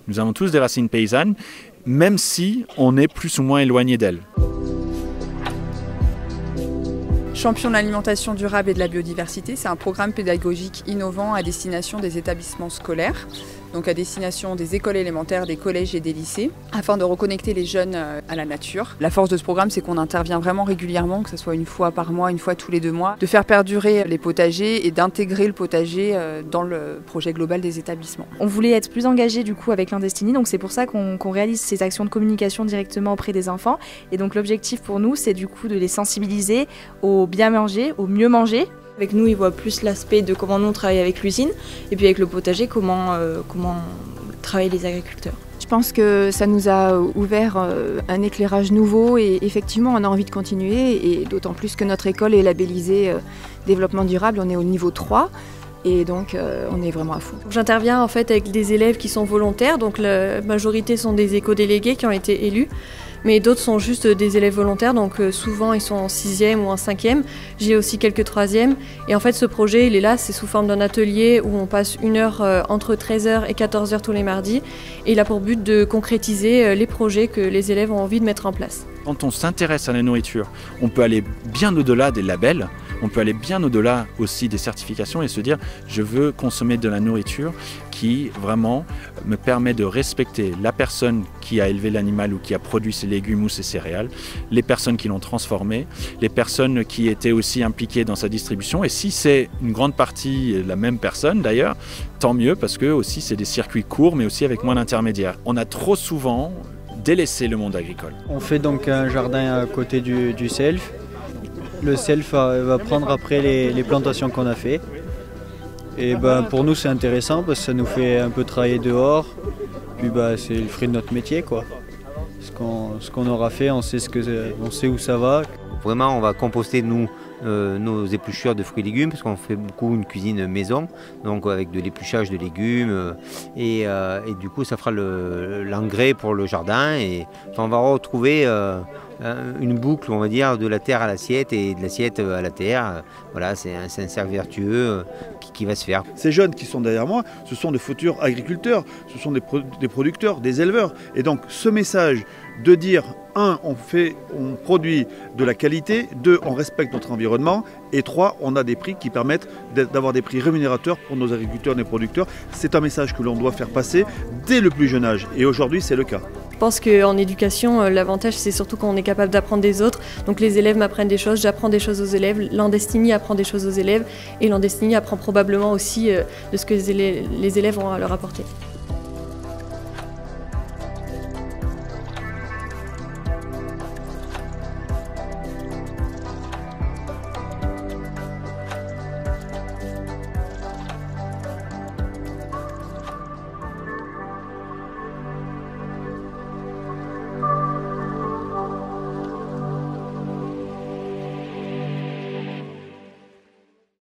Nous avons tous des racines paysannes, même si on est plus ou moins éloigné d'elles. Champion de l'alimentation durable et de la biodiversité, c'est un programme pédagogique innovant à destination des établissements scolaires, donc à destination des écoles élémentaires, des collèges et des lycées, afin de reconnecter les jeunes à la nature. La force de ce programme, c'est qu'on intervient vraiment régulièrement, que ce soit une fois par mois, une fois tous les 2 mois, de faire perdurer les potagers et d'intégrer le potager dans le projet global des établissements. On voulait être plus engagé du coup avec Landestini, donc c'est pour ça qu'on réalise ces actions de communication directement auprès des enfants. Et donc l'objectif pour nous, c'est du coup de les sensibiliser au bien manger, au mieux manger. Avec nous, ils voient plus l'aspect de comment nous on travaille avec l'usine et puis avec le potager, comment travaillent les agriculteurs. Je pense que ça nous a ouvert un éclairage nouveau et effectivement on a envie de continuer et d'autant plus que notre école est labellisée développement durable, on est au niveau 3. Et donc on est vraiment à fond. J'interviens en fait avec des élèves qui sont volontaires, donc la majorité sont des éco-délégués qui ont été élus, mais d'autres sont juste des élèves volontaires, donc souvent ils sont en 6e ou en 5e. J'ai aussi quelques 3e. Et en fait ce projet il est là, c'est sous forme d'un atelier où on passe 1 heure entre 13h et 14h tous les mardis. Et il a pour but de concrétiser les projets que les élèves ont envie de mettre en place. Quand on s'intéresse à la nourriture, on peut aller bien au-delà des labels, on peut aller bien au-delà aussi des certifications et se dire je veux consommer de la nourriture qui vraiment me permet de respecter la personne qui a élevé l'animal ou qui a produit ses légumes ou ses céréales, les personnes qui l'ont transformé, les personnes qui étaient aussi impliquées dans sa distribution. Et si c'est une grande partie la même personne d'ailleurs, tant mieux parce que aussi c'est des circuits courts mais aussi avec moins d'intermédiaires. On a trop souvent délaissé le monde agricole. On fait donc un jardin à côté du self. Le self va prendre après les plantations qu'on a fait. Et pour nous c'est intéressant parce que ça nous fait un peu travailler dehors. Puis c'est le fruit de notre métier quoi. Ce qu'on aura fait, on sait où ça va. Vraiment on va composter nos épluchures de fruits et légumes parce qu'on fait beaucoup une cuisine maison, donc avec de l'épluchage de légumes et du coup ça fera l'engrais pour le jardin et on va retrouver une boucle on va dire de la terre à l'assiette et de l'assiette à la terre. Voilà, c'est un cercle vertueux qui va se faire. Ces jeunes qui sont derrière moi, ce sont des futurs agriculteurs, ce sont des producteurs, des éleveurs. Et donc ce message de dire 1, on produit de la qualité, 2, on respecte notre environnement et 3, on a des prix qui permettent d'avoir des prix rémunérateurs pour nos agriculteurs et nos producteurs. C'est un message que l'on doit faire passer dès le plus jeune âge et aujourd'hui c'est le cas. Je pense qu'en éducation, l'avantage c'est surtout qu'on est capable d'apprendre des autres. Donc les élèves m'apprennent des choses, j'apprends des choses aux élèves, Landestini apprend des choses aux élèves et Landestini apprend probablement aussi de ce que les élèves ont à leur apporter.